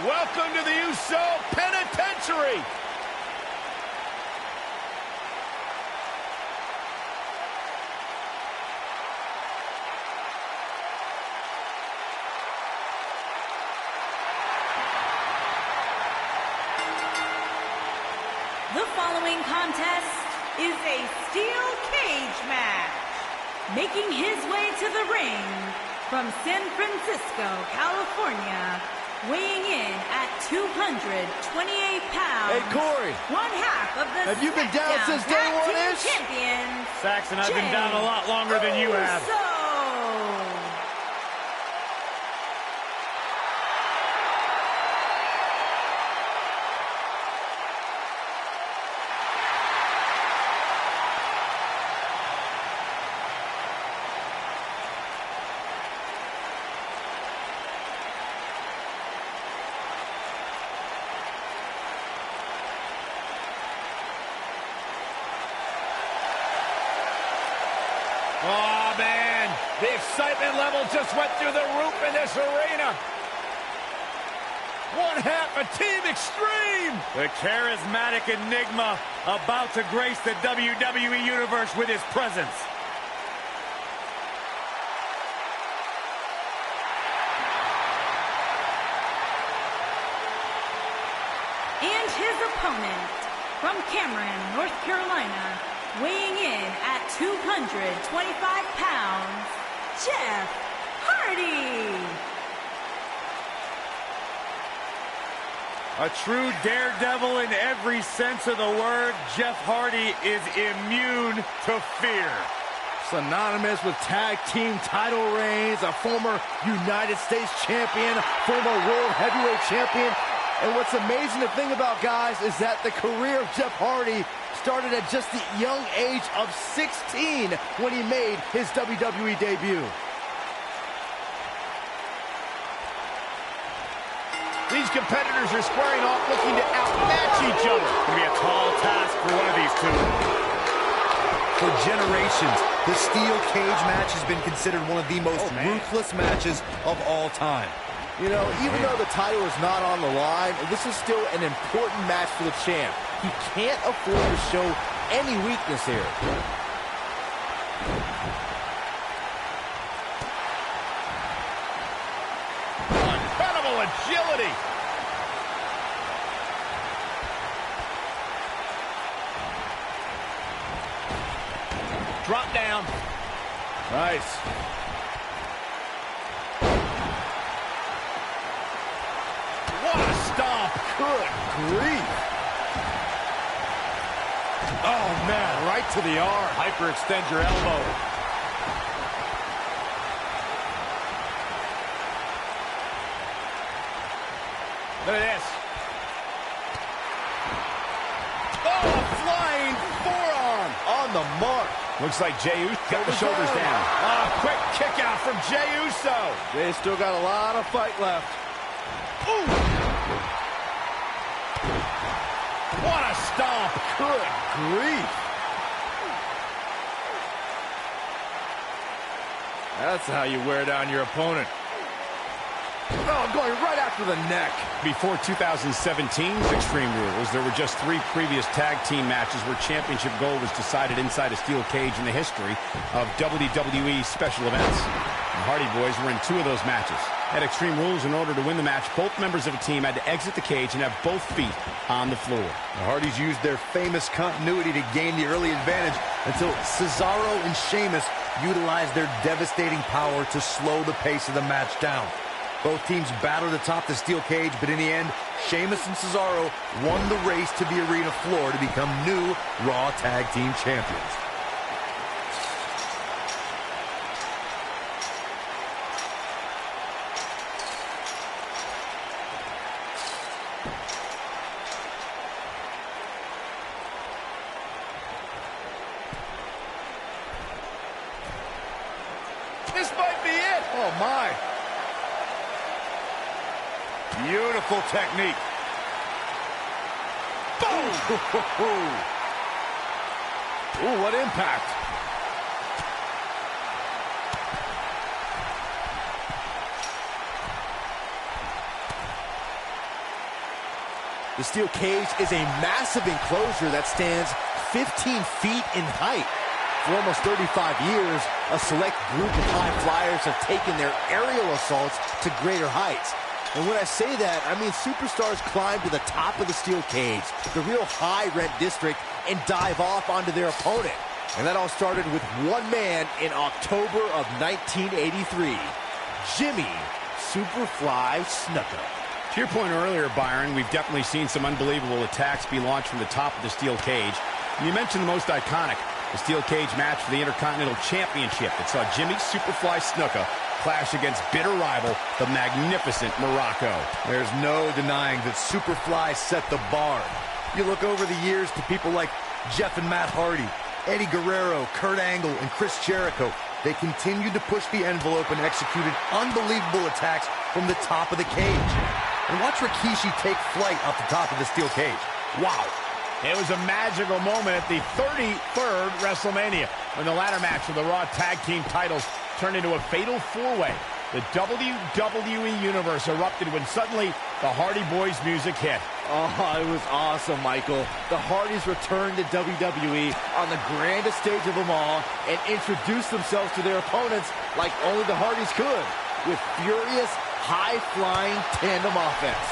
Welcome to the USO Penitentiary. The following contest is a steel cage match. Making his way to the ring from San Francisco, California, weighing in at 228 pounds. Hey, Corey. One half of the Have you been down since day one ish? Champions. Saxon, I've been down a lot longer than you have. Oh, man. The excitement level just went through the roof in this arena. One half of Team Extreme. The charismatic enigma about to grace the WWE Universe with his presence. And his opponent from Cameron, North Carolina, weighing in at 225 pounds, Jeff Hardy. A true daredevil in every sense of the word, Jeff Hardy is immune to fear. Synonymous with tag team title reigns, a former United States champion, former world heavyweight champion. And what's amazing to think about, guys, is that the career of Jeff Hardy started at just the young age of 16 when he made his WWE debut. These competitors are squaring off looking to outmatch each other. It's going to be a tall task for one of these two. For generations, the steel cage match has been considered one of the most ruthless matches of all time. You know, even though the title is not on the line, this is still an important match for the champ. He can't afford to show any weakness here. Incredible agility. Drop down. Nice. What a stomp. Good grief. Oh, man, right to the arm. Hyperextend your elbow. Look at this. Oh, a flying forearm on the mark. Looks like Jey Uso got the shoulders down. Oh, quick kick out from Jey Uso. They still got a lot of fight left. Ooh. What a stomp. Good grief. That's how you wear down your opponent. Oh, going right after the neck. Before 2017's Extreme Rules, there were just 3 previous tag team matches where championship gold was decided inside a steel cage in the history of WWE special events. The Hardy Boys were in 2 of those matches. At Extreme Rules, in order to win the match, both members of a team had to exit the cage and have both feet on the floor. The Hardys used their famous continuity to gain the early advantage until Cesaro and Sheamus utilized their devastating power to slow the pace of the match down. Both teams battled atop the steel cage, but in the end, Sheamus and Cesaro won the race to the arena floor to become new Raw Tag Team Champions. This might be it. Oh, my. Beautiful technique. Boom! Ooh, what impact. The steel cage is a massive enclosure that stands 15 feet in height. For almost 35 years, a select group of high flyers have taken their aerial assaults to greater heights. And when I say that, I mean superstars climb to the top of the steel cage, the real high-rent district, and dive off onto their opponent. And that all started with one man in October of 1983, Jimmy Superfly Snuka. To your point earlier, Byron, we've definitely seen some unbelievable attacks be launched from the top of the steel cage. And you mentioned the most iconic, the steel cage match for the Intercontinental Championship that saw Jimmy Superfly Snuka clash against bitter rival, the magnificent Morocco. There's no denying that Superfly set the bar. You look over the years to people like Jeff and Matt Hardy, Eddie Guerrero, Kurt Angle, and Chris Jericho. They continued to push the envelope and executed unbelievable attacks from the top of the cage. And watch Rikishi take flight off the top of the steel cage. Wow. It was a magical moment at the 33rd WrestleMania when the ladder match for the Raw Tag Team titles turned into a fatal four-way. The WWE Universe erupted when suddenly the Hardy Boys music hit. Oh, it was awesome, Michael. The Hardys returned to WWE on the grandest stage of them all and introduced themselves to their opponents like only the Hardys could, with furious, high-flying tandem offense.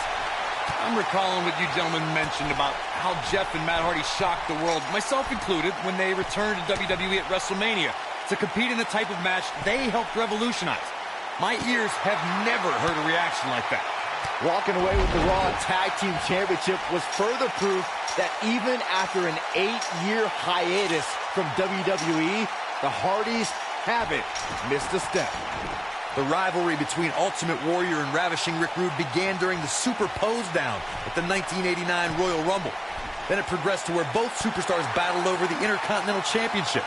I'm recalling what you gentlemen mentioned about how Jeff and Matt Hardy shocked the world, myself included, when they returned to WWE at WrestleMania to compete in the type of match they helped revolutionize. My ears have never heard a reaction like that. Walking away with the Raw Tag Team Championship was further proof that even after an 8-year hiatus from WWE, the Hardys haven't missed a step. The rivalry between Ultimate Warrior and Ravishing Rick Rude began during the Super Pose Down at the 1989 Royal Rumble. Then it progressed to where both superstars battled over the Intercontinental Championship.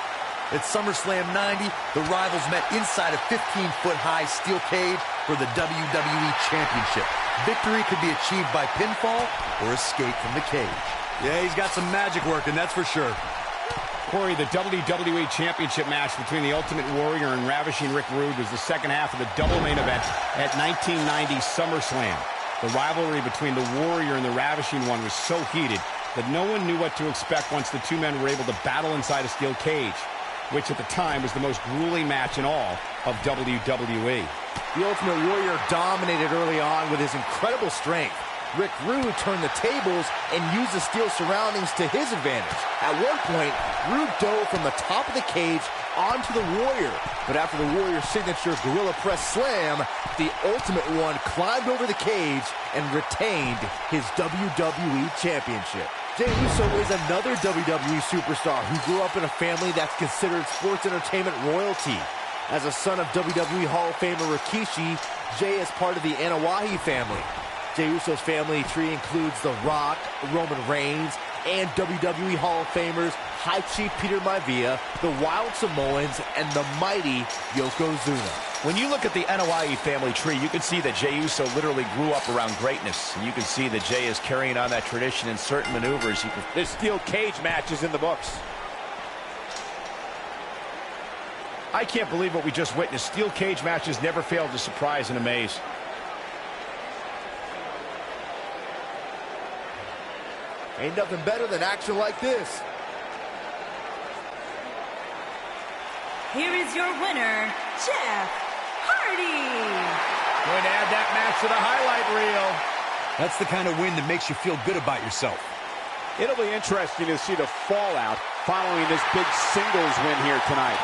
At SummerSlam 90, the rivals met inside a 15-foot-high steel cage for the WWE Championship. Victory could be achieved by pinfall or escape from the cage. Yeah, he's got some magic working, that's for sure. Corey, the WWE Championship match between the Ultimate Warrior and Ravishing Rick Rude was the second half of the double main event at 1990 SummerSlam. The rivalry between the Warrior and the Ravishing One was so heated that no one knew what to expect once the two men were able to battle inside a steel cage, which at the time was the most grueling match in all of WWE. The Ultimate Warrior dominated early on with his incredible strength. Rick Rude turned the tables and used the steel surroundings to his advantage. At one point, Rude dove from the top of the cage onto the Warrior. But after the Warrior's signature Gorilla Press Slam, the Ultimate One climbed over the cage and retained his WWE Championship. Jey Uso is another WWE superstar who grew up in a family that's considered sports entertainment royalty. As a son of WWE Hall of Famer Rikishi, Jey is part of the Anoa'i family. Jey Uso's family tree includes The Rock, Roman Reigns, and WWE Hall of Famers High Chief Peter Maivia, the Wild Samoans, and the mighty Yokozuna. When you look at the Anoa'i family tree, you can see that Jey Uso literally grew up around greatness. And you can see that Jey is carrying on that tradition in certain maneuvers. This steel cage match is in the books. I can't believe what we just witnessed. Steel cage matches never fail to surprise and amaze. Ain't nothing better than action like this. Here is your winner, Jeff Hardy. Going to add that match to the highlight reel. That's the kind of win that makes you feel good about yourself. It'll be interesting to see the fallout following this big singles win here tonight.